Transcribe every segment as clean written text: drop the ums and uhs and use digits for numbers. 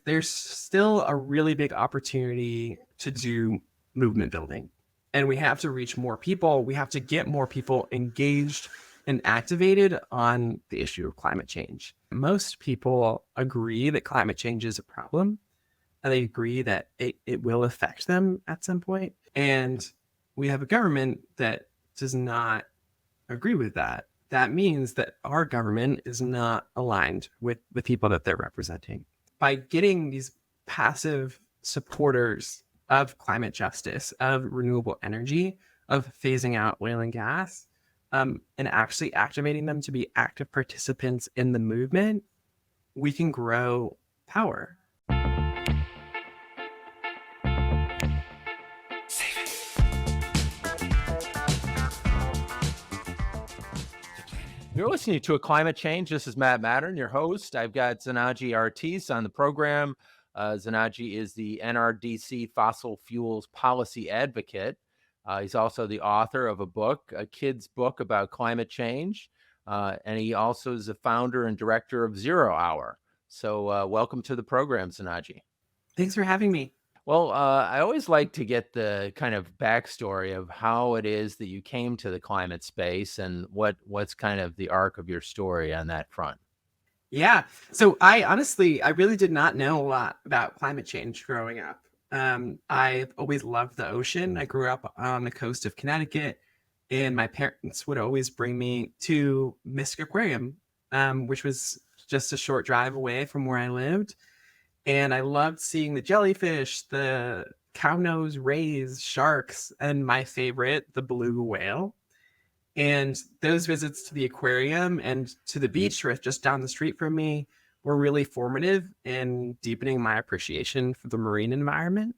There's still a really big opportunity to do movement building. And we have to reach more people. We have to get more people engaged and activated on the issue of climate change. Most people agree that climate change is a problem, and they agree that it will affect them at some point. And we have a government that does not agree with that. That means that our government is not aligned with the people that they're representing. By getting these passive supporters of climate justice, of renewable energy, of phasing out oil and gas, and actually activating them to be active participants in the movement, we can grow power. You're listening to A Climate Change. This is Matt Mattern, your host. I've got Zanagee Artis on the program. Zanagee is the NRDC fossil fuels policy advocate. He's also the author of a book, a kid's book about climate change. And he also is the founder and director of Zero Hour. So welcome to the program, Zanagee. Thanks for having me. Well, I always like to get the kind of backstory of how it is that you came to the climate space and what's kind of the arc of your story on that front. Yeah. So I really did not know a lot about climate change growing up. I've always loved the ocean. I grew up on the coast of Connecticut, and my parents would always bring me to Mystic Aquarium, which was just a short drive away from where I lived. And I loved seeing the jellyfish, the cownose rays, sharks, and my favorite, the beluga whale. And those visits to the aquarium and to the beach just down the street from me were really formative in deepening my appreciation for the marine environment.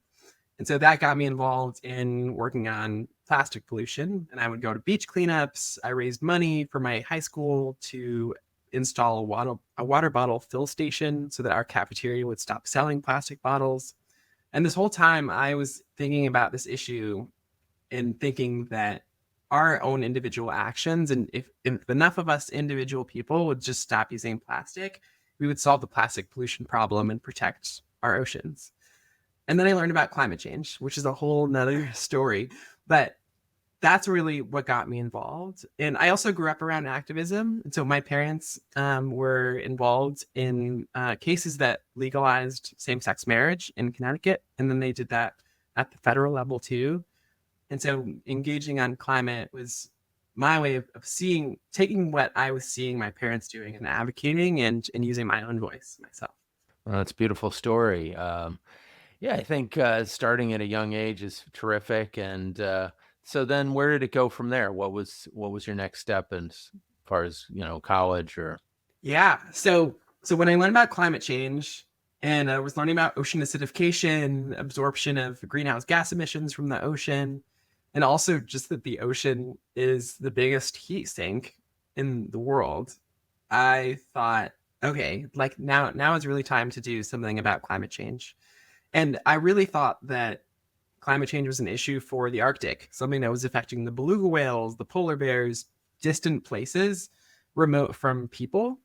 And so that got me involved in working on plastic pollution. And I would go to beach cleanups. I raised money for my high school to install a water bottle fill station so that our cafeteria would stop selling plastic bottles. And this whole time I was thinking about this issue and thinking that our own individual actions, and if enough of us individual people would just stop using plastic, we would solve the plastic pollution problem and protect our oceans. And then I learned about climate change, which is a whole nother story. But that's really what got me involved. And I also grew up around activism. And so my parents were involved in cases that legalized same-sex marriage in Connecticut. And then they did that at the federal level too. And so engaging on climate was my way of taking what I was seeing my parents doing and advocating and using my own voice myself. Well, that's a beautiful story. Yeah, I think starting at a young age is terrific. And so then where did it go from there? What was your next step as far as, college or? Yeah. So when I learned about climate change and I was learning about ocean acidification, absorption of greenhouse gas emissions from the ocean, and also just that the ocean is the biggest heat sink in the world, I thought, okay, like now is really time to do something about climate change. And I really thought that climate change was an issue for the Arctic, something that was affecting the beluga whales, the polar bears, distant places, remote from people.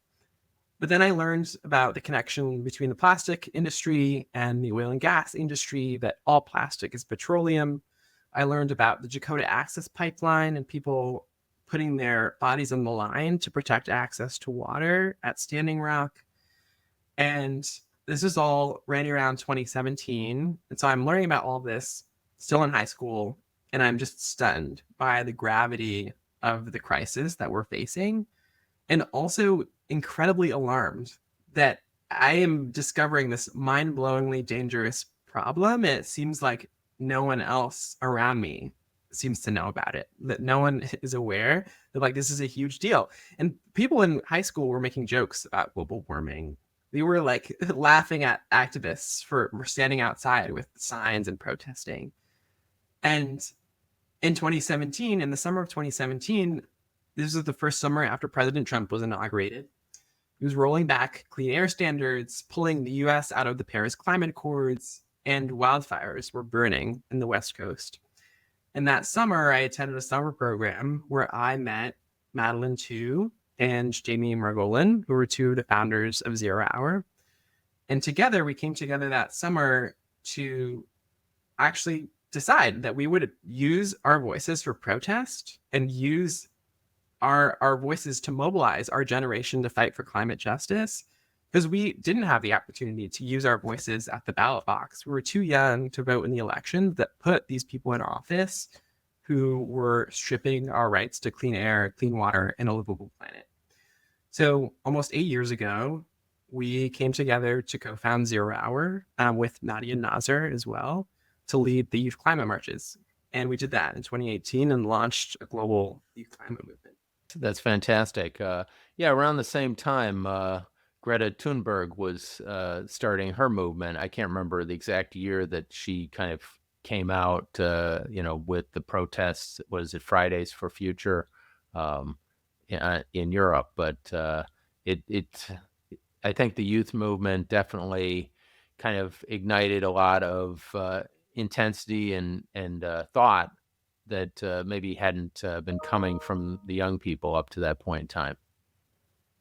But then I learned about the connection between the plastic industry and the oil and gas industry, that all plastic is petroleum. I learned about the Dakota Access Pipeline and people putting their bodies on the line to protect access to water at Standing Rock. And this is all right around 2017. And so I'm learning about all this still in high school, and I'm just stunned by the gravity of the crisis that we're facing, and also incredibly alarmed that I am discovering this mind-blowingly dangerous problem. And it seems like no one else around me seems to know about it, that no one is aware that like this is a huge deal. And people in high school were making jokes about global warming. They were like laughing at activists for standing outside with signs and protesting. And in 2017, in the summer of 2017, this was the first summer after President Trump was inaugurated. He was rolling back clean air standards, pulling the US out of the Paris Climate Accords, and wildfires were burning in the West Coast. And that summer, I attended a summer program where I met Madeline Tu and Jamie Margolin, who were two of the founders of Zero Hour. And together, we came together that summer to actually decide that we would use our voices for protest and use our voices to mobilize our generation to fight for climate justice, because we didn't have the opportunity to use our voices at the ballot box. We were too young to vote in the elections that put these people in office who were stripping our rights to clean air, clean water, and a livable planet. So almost 8 years ago, we came together to co-found Zero Hour with Nadia and Nazar as well to lead the youth climate marches. And we did that in 2018 and launched a global youth climate movement. That's fantastic. Yeah, around the same time, Greta Thunberg was starting her movement. I can't remember the exact year that she kind of came out, with the protests. Was it Fridays for Future in Europe? But I think the youth movement definitely kind of ignited a lot of intensity and thought that maybe hadn't been coming from the young people up to that point in time.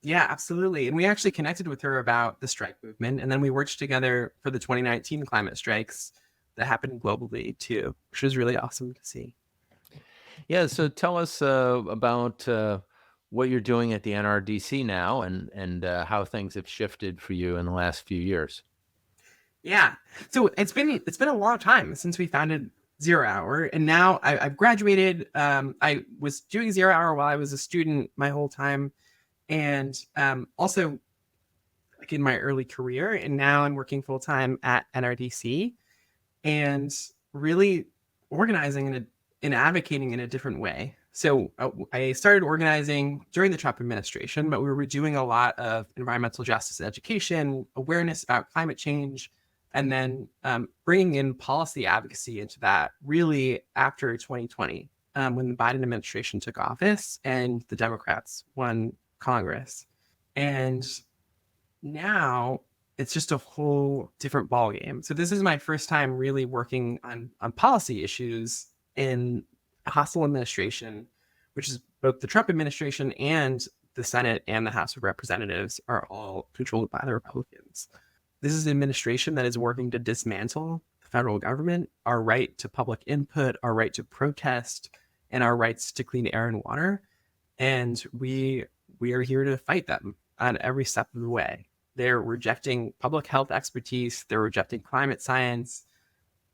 Yeah, absolutely. And we actually connected with her about the strike movement. And then we worked together for the 2019 climate strikes that happened globally too, which was really awesome to see. Yeah, so tell us about what you're doing at the NRDC now and how things have shifted for you in the last few years. Yeah. So it's been a long time since we founded Zero Hour, and now I've graduated. I was doing Zero Hour while I was a student my whole time, and also like in my early career, and now I'm working full time at NRDC, and really organizing and advocating in a different way. So I started organizing during the Trump administration, but we were doing a lot of environmental justice education, awareness about climate change, and then bringing in policy advocacy into that really after 2020, when the Biden administration took office and the Democrats won Congress. And now it's just a whole different ballgame. So this is my first time really working on policy issues in a hostile administration, which is both the Trump administration and the Senate and the House of Representatives are all controlled by the Republicans. This is an administration that is working to dismantle the federal government, our right to public input, our right to protest, and our rights to clean air and water. And we are here to fight them on every step of the way. They're rejecting public health expertise. They're rejecting climate science.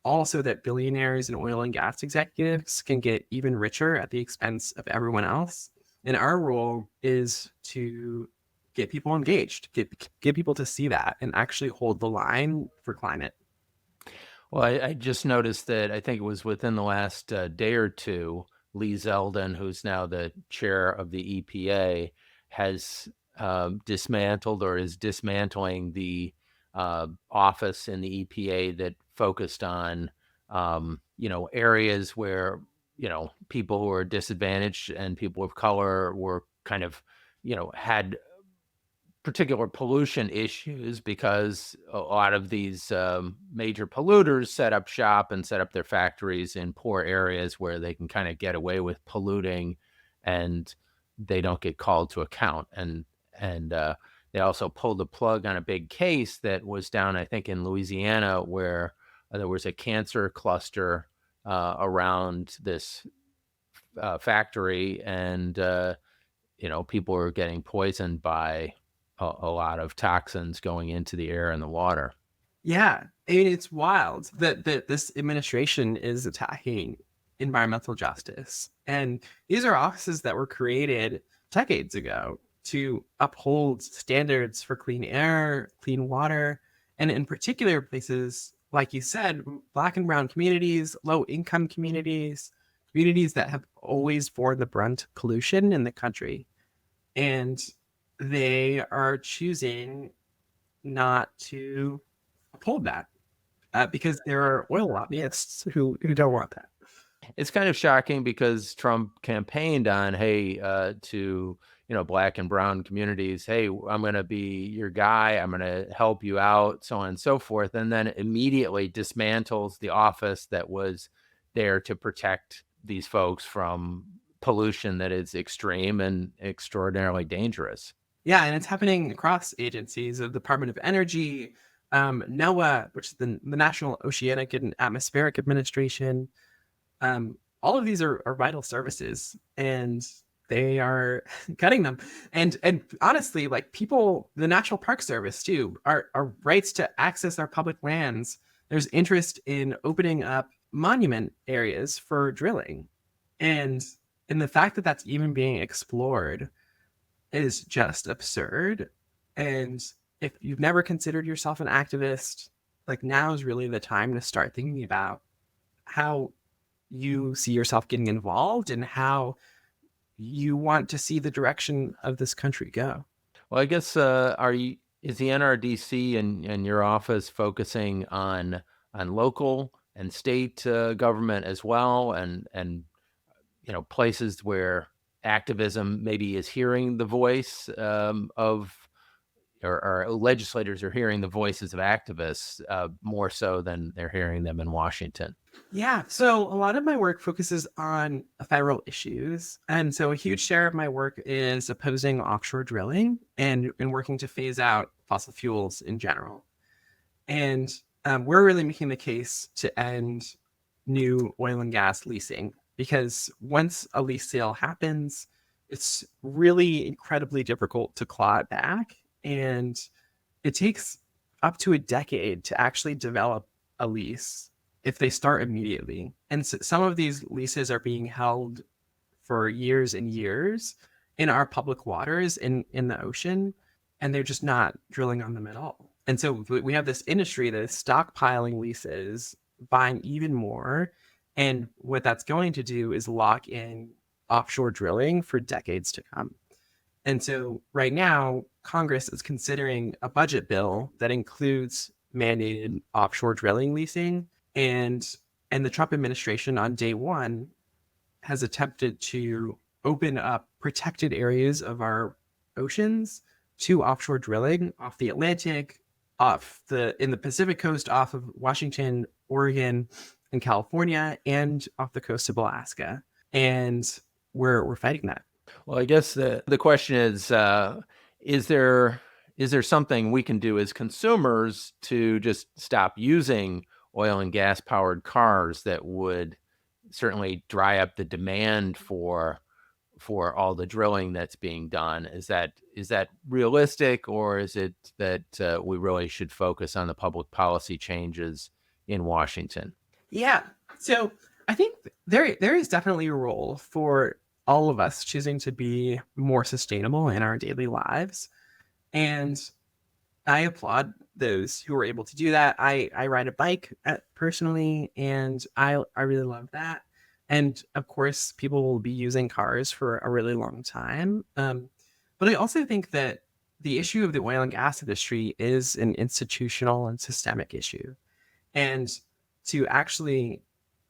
Also, that billionaires and oil and gas executives can get even richer at the expense of everyone else. And our role is to get people engaged, get people to see that and actually hold the line for climate. Well, I just noticed that I think it was within the last day or two, Lee Zeldin, who's now the chair of the EPA, has dismantled or is dismantling the office in the EPA that focused on, areas where, people who are disadvantaged and people of color were kind of, had particular pollution issues because a lot of these major polluters set up shop and set up their factories in poor areas where they can kind of get away with polluting and they don't get called to account. And they also pulled the plug on a big case that was down, I think, in Louisiana, where there was a cancer cluster around this factory, and people were getting poisoned by a lot of toxins going into the air and the water. Yeah, I mean, it's wild that this administration is attacking environmental justice, and these are offices that were created decades ago to uphold standards for clean air, clean water, and in particular places, like you said, Black and brown communities, low income communities, communities that have always borne the brunt of pollution in the country. And they are choosing not to uphold that because there are oil lobbyists who don't want that. It's kind of shocking because Trump campaigned on, hey, to Black and brown communities, hey, I'm going to be your guy, I'm going to help you out, so on and so forth, and then immediately dismantles the office that was there to protect these folks from pollution that is extreme and extraordinarily dangerous. Yeah, and it's happening across agencies, the Department of Energy, NOAA, which is the National Oceanic and Atmospheric Administration. All of these are vital services, and they are cutting them. And honestly, like people, the National Park Service too, our rights to access our public lands. There's interest in opening up monument areas for drilling, and the fact that that's even being explored is just absurd. And if you've never considered yourself an activist, like now is really the time to start thinking about how you see yourself getting involved and how you want to see the direction of this country go. Well, I guess is the NRDC and your office focusing on local and state government as well, and places where activism maybe is hearing the voice of or legislators are hearing the voices of activists more so than they're hearing them in Washington? Yeah, so a lot of my work focuses on federal issues. And so a huge share of my work is opposing offshore drilling and working to phase out fossil fuels in general. And we're really making the case to end new oil and gas leasing, because once a lease sale happens, it's really incredibly difficult to claw it back. And it takes up to a decade to actually develop a lease if they start immediately. And so some of these leases are being held for years and years in our public waters in the ocean, and they're just not drilling on them at all. And so we have this industry that is stockpiling leases, buying even more. And what that's going to do is lock in offshore drilling for decades to come. And so right now, Congress is considering a budget bill that includes mandated offshore drilling leasing. And the Trump administration on day one has attempted to open up protected areas of our oceans to offshore drilling off the Atlantic, in the Pacific coast, off of Washington, Oregon, and California, and off the coast of Alaska. And we're fighting that. Well, I guess the question is there something we can do as consumers to just stop using oil and gas powered cars that would certainly dry up the demand for all the drilling that's being done? Is that realistic, or is it that we really should focus on the public policy changes in Washington? Yeah. So I think there is definitely a role for all of us choosing to be more sustainable in our daily lives. And I applaud those who are able to do that. I ride a bike personally, and I really love that. And of course, people will be using cars for a really long time. But I also think that the issue of the oil and gas industry is an institutional and systemic issue. And to actually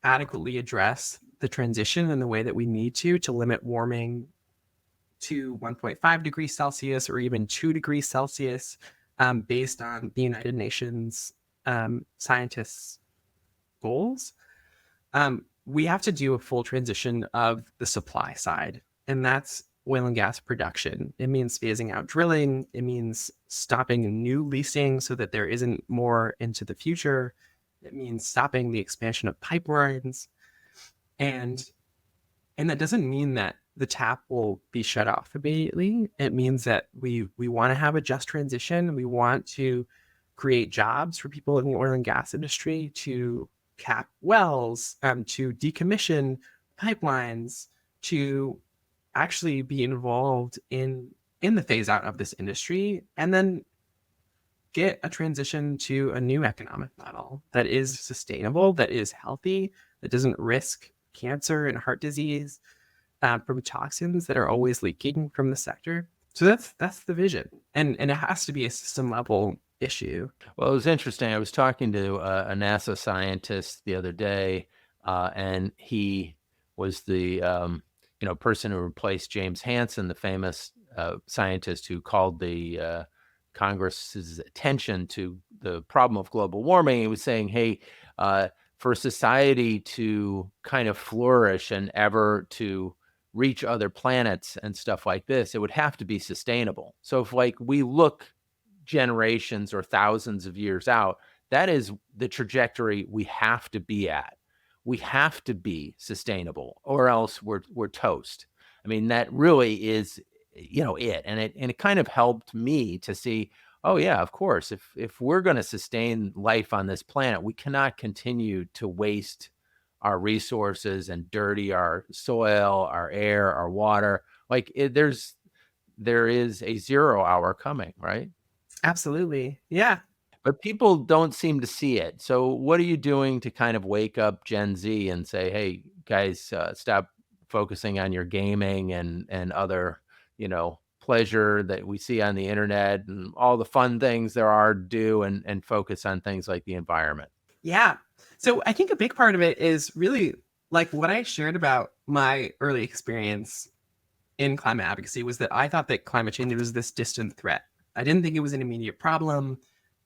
adequately address the transition in the way that we need to limit warming to 1.5 degrees Celsius or even 2 degrees Celsius, based on the United Nations scientists' goals, we have to do a full transition of the supply side, and that's oil and gas production. It means phasing out drilling. It means stopping new leasing so that there isn't more into the future. It means stopping the expansion of pipelines. And that doesn't mean that the tap will be shut off immediately. It means that we want to have a just transition. We want to create jobs for people in the oil and gas industry, to cap wells, to decommission pipelines, to actually be involved in the phase out of this industry, and then get a transition to a new economic model that is sustainable, that is healthy, that doesn't risk cancer and heart disease from toxins that are always leaking from the sector. So that's the vision, and it has to be a system level issue. Well, it was interesting. I was talking to a NASA scientist the other day, and he was the person who replaced James Hansen, the famous scientist who called the Congress's attention to the problem of global warming. He was saying, hey, for society to kind of flourish and ever to reach other planets and stuff like this, it would have to be sustainable. So if we look generations or thousands of years out, that is the trajectory we have to be at. We have to be sustainable, or else we're toast. I mean, that really is, it. And it kind of helped me to see, oh yeah, of course, if we're going to sustain life on this planet, we cannot continue to waste our resources and dirty our soil, our air, our water. Like there is a 0 hour coming, right? Absolutely. Yeah. But people don't seem to see it. So what are you doing to kind of wake up Gen Z and say, "Hey, guys, stop focusing on your gaming and other, pleasure that we see on the internet and all the fun things there are to do, and focus on things like the environment." Yeah. So I think a big part of it is really like what I shared about my early experience in climate advocacy was that I thought that climate change was this distant threat. I didn't think it was an immediate problem.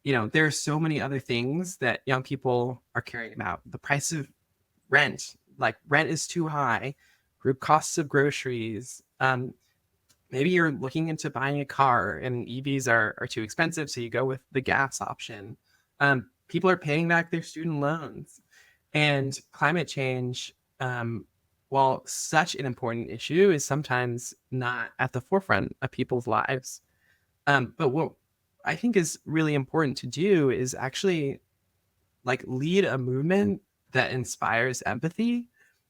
There are so many other things that young people are caring about. The price of rent, like rent is too high, group costs of groceries. Maybe you're looking into buying a car and EVs are too expensive, so you go with the gas option. People are paying back their student loans. And climate change, while such an important issue, is sometimes not at the forefront of people's lives. But what I think is really important to do is actually like lead a movement that inspires empathy.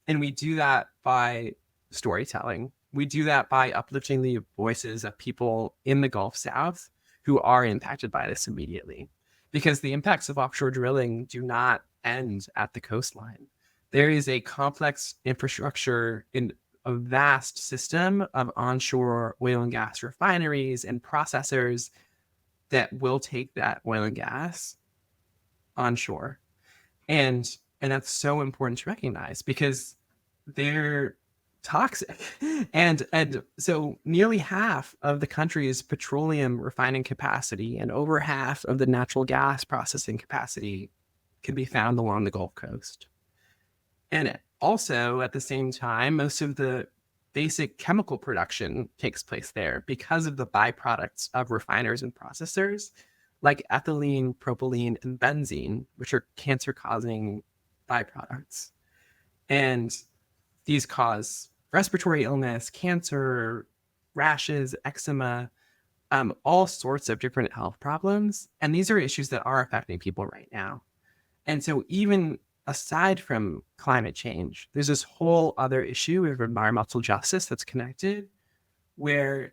And we do that by storytelling. We do that by uplifting the voices of people in the Gulf South who are impacted by this immediately. Because the impacts of offshore drilling do not end at the coastline. There is a complex infrastructure in a vast system of onshore oil and gas refineries and processors that will take that oil and gas onshore. And that's so important to recognize because they're toxic. And so nearly half of the country's petroleum refining capacity and over half of the natural gas processing capacity can be found along the Gulf Coast. And also, at the same time, most of the basic chemical production takes place there because of the byproducts of refiners and processors, like ethylene, propylene, and benzene, which are cancer-causing byproducts. And these cause respiratory illness, cancer, rashes, eczema, all sorts of different health problems. And these are issues that are affecting people right now. And so even aside from climate change, there's this whole other issue of environmental justice that's connected, where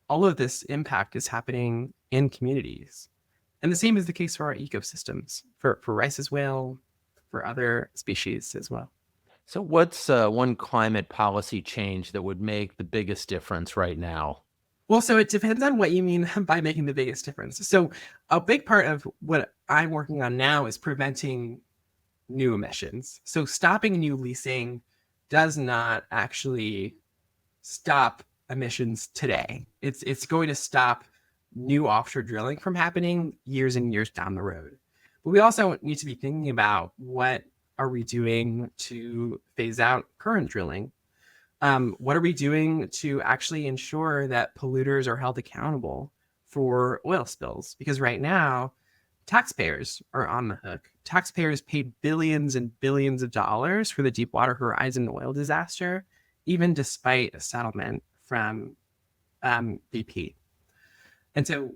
all of this impact is happening in communities. And the same is the case for our ecosystems, for Rice's whale, for other species as well. So what's one climate policy change that would make the biggest difference right now? Well, so it depends on what you mean by making the biggest difference. So a big part of what I'm working on now is preventing new emissions. So stopping new leasing does not actually stop emissions today. It's going to stop new offshore drilling from happening years and years down the road. But we also need to be thinking about what are we doing to phase out current drilling? What are we doing to actually ensure that polluters are held accountable for oil spills? Because right now, taxpayers are on the hook. Taxpayers paid billions and billions of dollars for the Deepwater Horizon oil disaster, even despite a settlement from BP. And so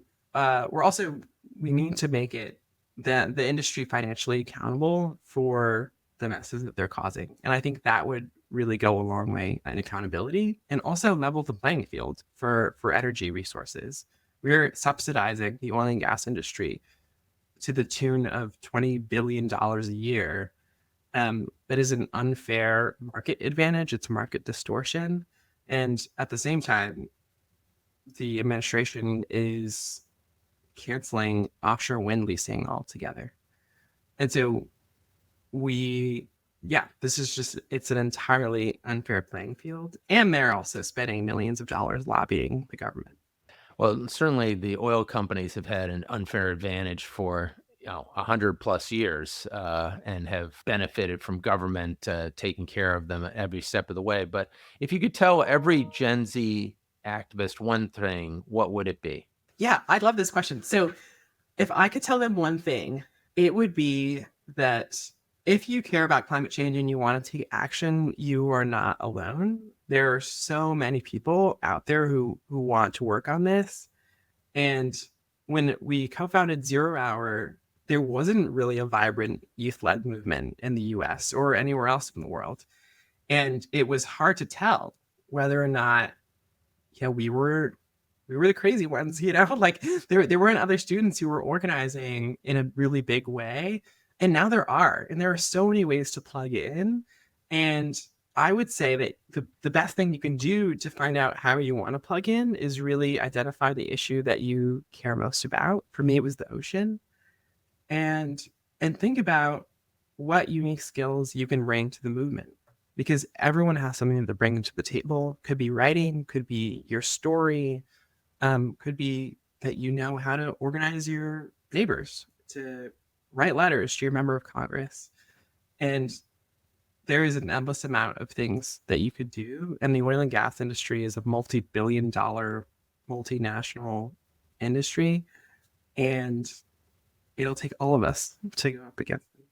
we need to make it the industry financially accountable for the messes that they're causing. And I think that would really go a long way in accountability and also level the playing field for energy resources. We're subsidizing the oil and gas industry to the tune of $20 billion a year. That is an unfair market advantage. It's market distortion. And at the same time, the administration is canceling offshore wind leasing altogether. And so it's an entirely unfair playing field. And they're also spending millions of dollars lobbying the government. Well, certainly the oil companies have had an unfair advantage for 100+ years and have benefited from government taking care of them every step of the way. But if you could tell every Gen Z activist one thing, what would it be? Yeah, I love this question. So if I could tell them one thing, it would be that if you care about climate change and you want to take action, you are not alone. There are so many people out there who want to work on this. And when we co-founded Zero Hour, there wasn't really a vibrant youth-led movement in the US or anywhere else in the world. And it was hard to tell whether or not, yeah, we were the crazy ones, like there weren't other students who were organizing in a really big way. And now there are, and there are so many ways to plug in. And I would say that the best thing you can do to find out how you want to plug in is really identify the issue that you care most about. For me, it was the ocean. And think about what unique skills you can bring to the movement, because everyone has something to bring to the table. Could be writing, could be your story, could be that you know how to organize your neighbors, to write letters to your member of Congress. And there is an endless amount of things that you could do. And the oil and gas industry is a multi-billion-dollar multinational industry. And it'll take all of us to go up against it.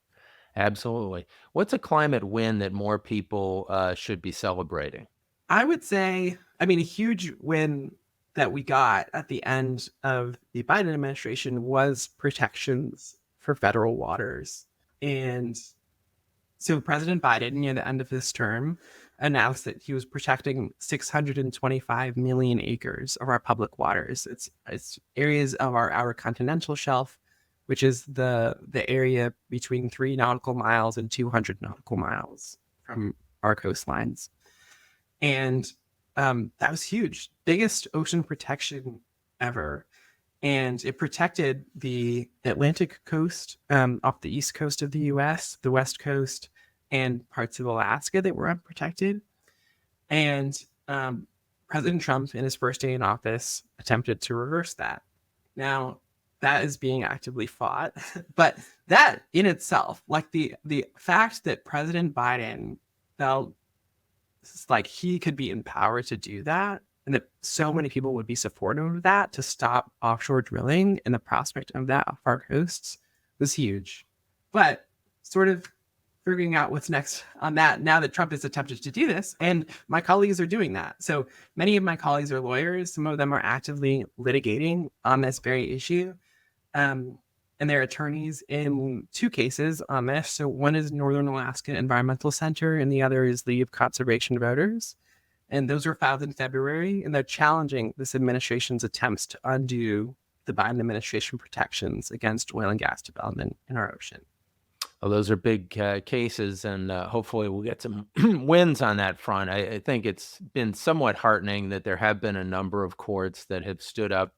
Absolutely. What's a climate win that more people should be celebrating? I would say, a huge win that we got at the end of the Biden administration was protections for federal waters. And so President Biden, near the end of his term, announced that he was protecting 625 million acres of our public waters. It's areas of our outer continental shelf, which is the area between 3 nautical miles and 200 nautical miles from our coastlines. And that was huge. Biggest ocean protection ever. And it protected the Atlantic coast off the east coast of the US, the west coast, and parts of Alaska that were unprotected. And President Trump, in his first day in office, attempted to reverse that. Now, that is being actively fought. But that in itself, like the fact that President Biden felt like he could be empowered to do that, and that so many people would be supportive of that to stop offshore drilling, and the prospect of that off our coasts was huge. But sort of figuring out what's next on that now that Trump has attempted to do this, and my colleagues are doing that. So many of my colleagues are lawyers. Some of them are actively litigating on this very issue. And they're attorneys in 2 cases on this. So one is Northern Alaska Environmental Center, and the other is League of Conservation Voters. And those were filed in February, and they're challenging this administration's attempts to undo the Biden administration protections against oil and gas development in our ocean. Well, those are big cases, and hopefully we'll get some wins on that front. I think it's been somewhat heartening that there have been a number of courts that have stood up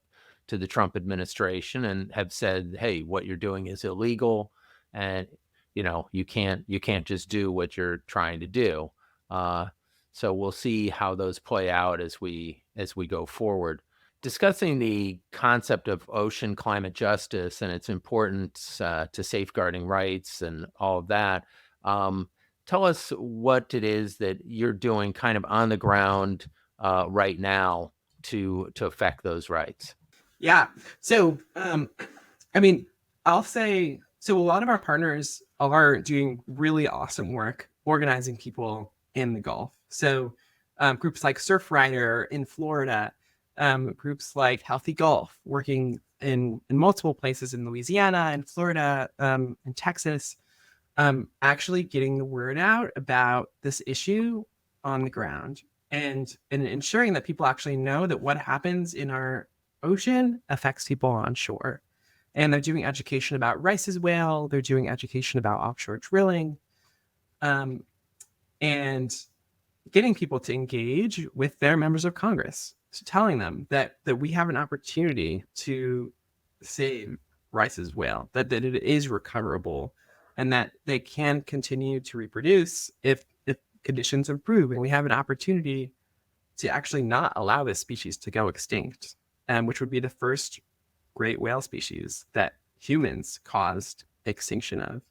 to the Trump administration and have said, "Hey, what you're doing is illegal, and you can't just do what you're trying to do." So we'll see how those play out as we go forward. Discussing the concept of ocean climate justice and its importance to safeguarding rights and all of that. Tell us what it is that you're doing kind of on the ground right now to affect those rights. Yeah. So, I'll say, so a lot of our partners are doing really awesome work organizing people in the Gulf. So, groups like Surfrider in Florida, groups like Healthy Gulf working in multiple places in Louisiana and Florida, and Texas, actually getting the word out about this issue on the ground, and ensuring that people actually know that what happens in our ocean affects people on shore. And they're doing education about Rice's whale. They're doing education about offshore drilling, and getting people to engage with their members of Congress, so telling them that we have an opportunity to save Rice's whale, that it is recoverable, and that they can continue to reproduce if conditions improve. And we have an opportunity to actually not allow this species to go extinct, which would be the first great whale species that humans caused extinction of.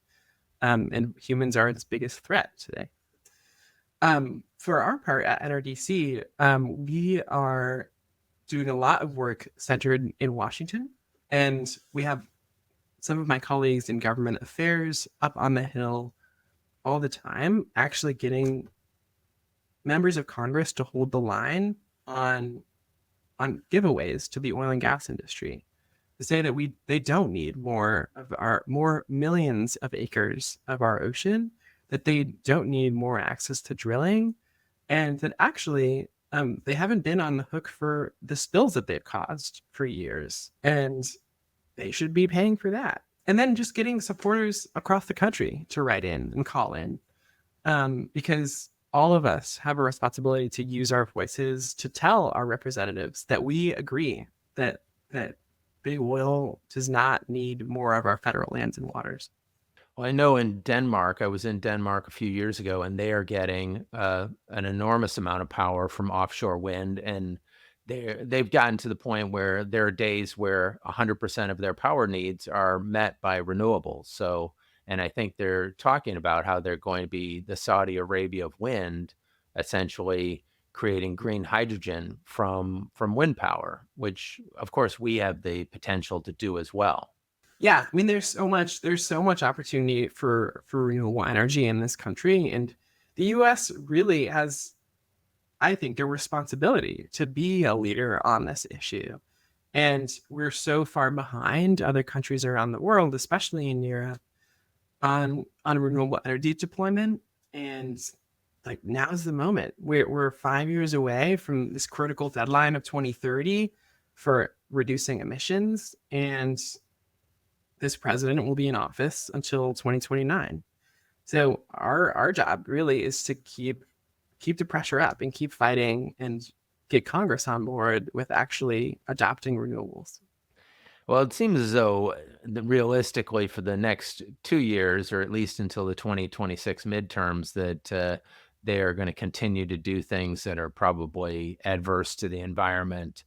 And humans are its biggest threat today. For our part at NRDC, we are doing a lot of work centered in Washington. And we have some of my colleagues in government affairs up on the Hill all the time, actually getting members of Congress to hold the line on giveaways to the oil and gas industry, to say that they don't need more millions of acres of our ocean, that they don't need more access to drilling, and that actually they haven't been on the hook for the spills that they've caused for years, and they should be paying for that. And then just getting supporters across the country to write in and call in, because all of us have a responsibility to use our voices to tell our representatives that we agree that big oil does not need more of our federal lands and waters. Well, I know in Denmark, I was in Denmark a few years ago, and they are getting an enormous amount of power from offshore wind, and they've gotten to the point where there are days where 100% of their power needs are met by renewables. So, and I think they're talking about how they're going to be the Saudi Arabia of wind, essentially creating green hydrogen from wind power, which of course we have the potential to do as well. Yeah, I mean, there's so much opportunity for renewable energy in this country, and the U.S. really has, I think, a responsibility to be a leader on this issue. And we're so far behind other countries around the world, especially in Europe, on renewable energy deployment. And like, now's the moment. We're 5 years away from this critical deadline of 2030 for reducing emissions, and this president will be in office until 2029. So our job really is to keep the pressure up and keep fighting and get Congress on board with actually adopting renewables. Well, it seems as though realistically for the next 2 years, or at least until the 2026 midterms, that they are going to continue to do things that are probably adverse to the environment.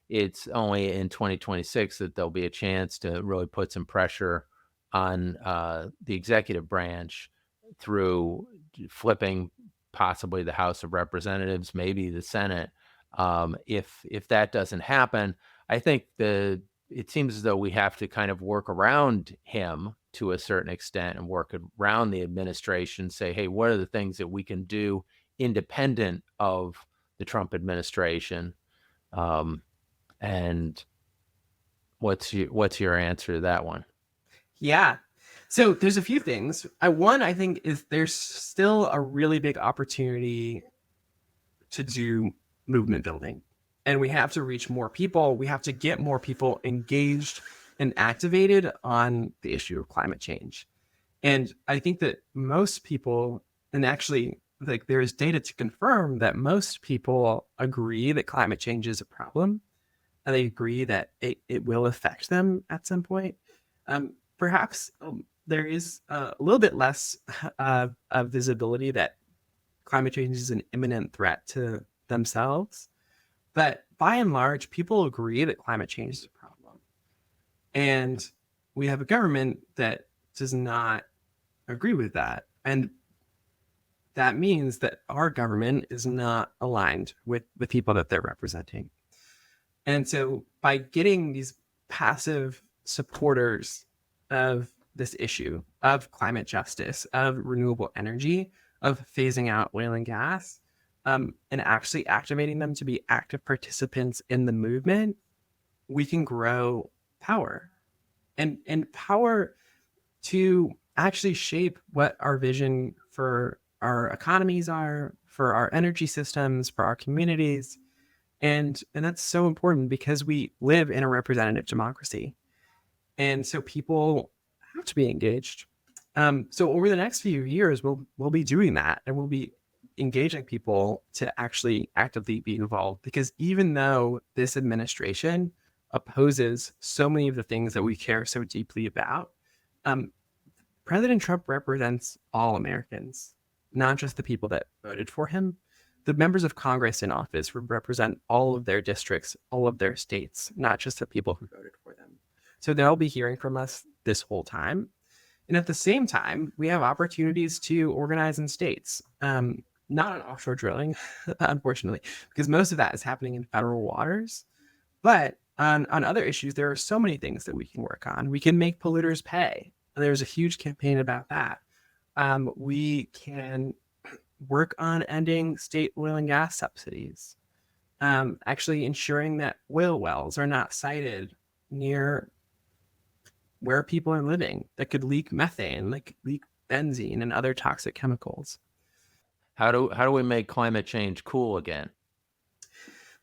It's only in 2026 that there'll be a chance to really put some pressure on the executive branch through flipping possibly the House of Representatives, maybe the Senate. If that doesn't happen, I think it seems as though we have to kind of work around him to a certain extent and work around the administration, say, hey, what are the things that we can do independent of the Trump administration? And what's your answer to that one? Yeah. So there's a few things. One, I think, is there's still a really big opportunity to do movement building. And we have to reach more people. We have to get more people engaged and activated on the issue of climate change. And I think that most people, and actually, like, there is data to confirm that most people agree that climate change is a problem, and they agree that it will affect them at some point. Perhaps there is a little bit less of visibility that climate change is an imminent threat to themselves. But by and large, people agree that climate change is a problem. And we have a government that does not agree with that. And that means that our government is not aligned with the people that they're representing. And so by getting these passive supporters of this issue, of climate justice, of renewable energy, of phasing out oil and gas, and actually activating them to be active participants in the movement, we can grow power and power to actually shape what our vision for our economies are, for our energy systems, for our communities. And that's so important because we live in a representative democracy. And so people have to be engaged. So over the next few years, we'll be doing that, and we'll be engaging people to actually actively be involved. Because even though this administration opposes so many of the things that we care so deeply about, President Trump represents all Americans, not just the people that voted for him. The members of Congress in office represent all of their districts, all of their states, not just the people who voted for them. So they'll be hearing from us this whole time. And at the same time, we have opportunities to organize in states. not on offshore drilling, unfortunately, because most of that is happening in federal waters. But on other issues, there are so many things that we can work on. We can make polluters pay. There's a huge campaign about that. We can work on ending state oil and gas subsidies. Actually ensuring that oil wells are not sited near where people are living that could leak methane, like leak benzene and other toxic chemicals. How do we make climate change cool again?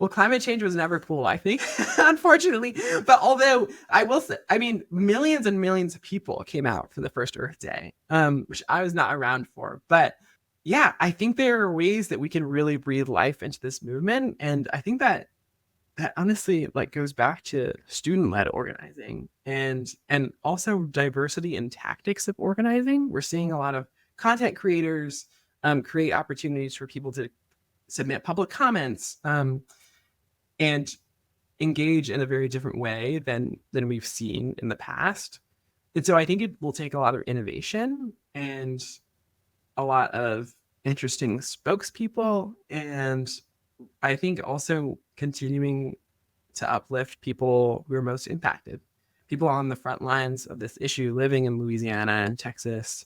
Well, climate change was never cool, I think, unfortunately. But although I will say, I mean, millions and millions of people came out for the first Earth Day, which I was not around for. But yeah, I think there are ways that we can really breathe life into this movement. And I think that honestly like goes back to student-led organizing and also diversity in tactics of organizing. We're seeing a lot of content creators create opportunities for people to submit public comments and engage in a very different way than we've seen in the past. And so I think it will take a lot of innovation and a lot of interesting spokespeople, and I think also continuing to uplift people who are most impacted, people on the front lines of this issue, living in Louisiana and Texas,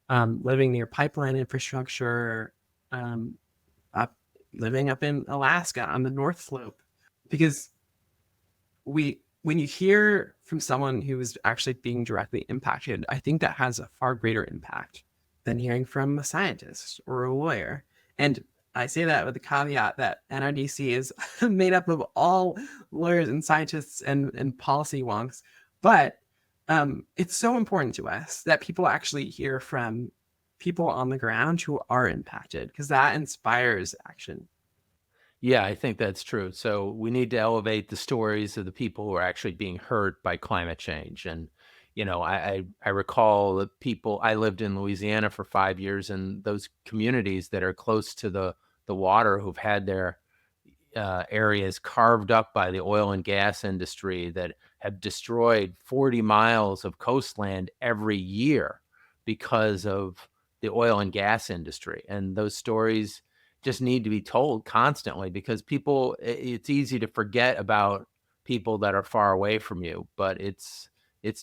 living near pipeline infrastructure, living up in Alaska on the North Slope. Because when you hear from someone who is actually being directly impacted, I think that has a far greater impact than hearing from a scientist or a lawyer. And I say that with the caveat that NRDC is made up of all lawyers and scientists and policy wonks. But it's so important to us that people actually hear from people on the ground who are impacted, because that inspires action. Yeah, I think that's true. So we need to elevate the stories of the people who are actually being hurt by climate change. And, I recall the people, I lived in Louisiana for 5 years, and those communities that are close to the water who've had their areas carved up by the oil and gas industry that have destroyed 40 miles of coastland every year because of the oil and gas industry. And those stories just need to be told constantly, because it's easy to forget about people that are far away from you, but it's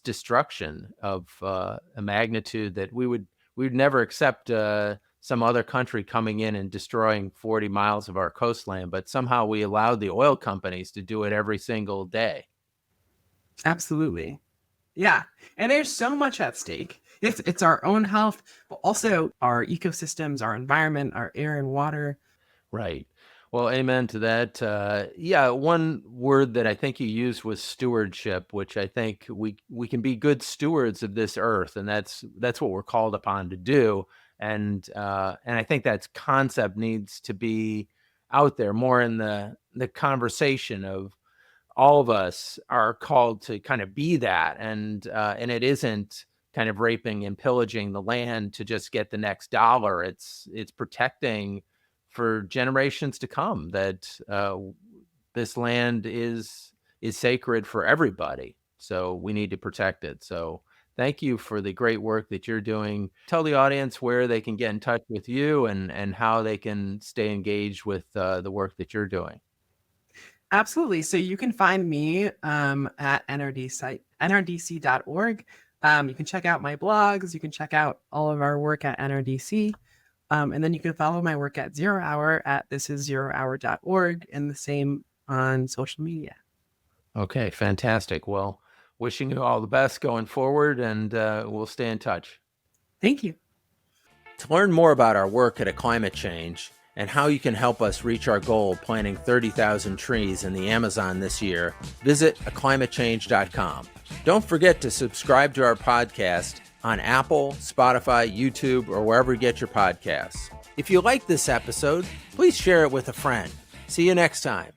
destruction of a magnitude that we would never accept some other country coming in and destroying 40 miles of our coastland, but somehow we allowed the oil companies to do it every single day. Absolutely. Yeah. And there's so much at stake. It's our own health, but also our ecosystems, our environment, our air and water. Right. Well, amen to that. Yeah, one word that I think you used was stewardship, which I think we can be good stewards of this earth, and that's what we're called upon to do. And I think that concept needs to be out there more in the conversation of all of us are called to kind of be that, and it isn't kind of raping and pillaging the land to just get the next dollar. It's protecting for generations to come that this land is sacred for everybody. So we need to protect it. So thank you for the great work that you're doing. Tell the audience where they can get in touch with you and how they can stay engaged with the work that you're doing. Absolutely. So you can find me at nrdc.org. You can check out my blogs. You can check out all of our work at NRDC. And then you can follow my work at 0 Hour at thisiszerohour.org, and the same on social media. Okay, fantastic. Well, wishing you all the best going forward, and we'll stay in touch. Thank you. To learn more about our work at A Climate Change and how you can help us reach our goal of planting 30,000 trees in the Amazon this year, visit aclimatechange.com. Don't forget to subscribe to our podcast on Apple, Spotify, YouTube, or wherever you get your podcasts. If you like this episode, please share it with a friend. See you next time.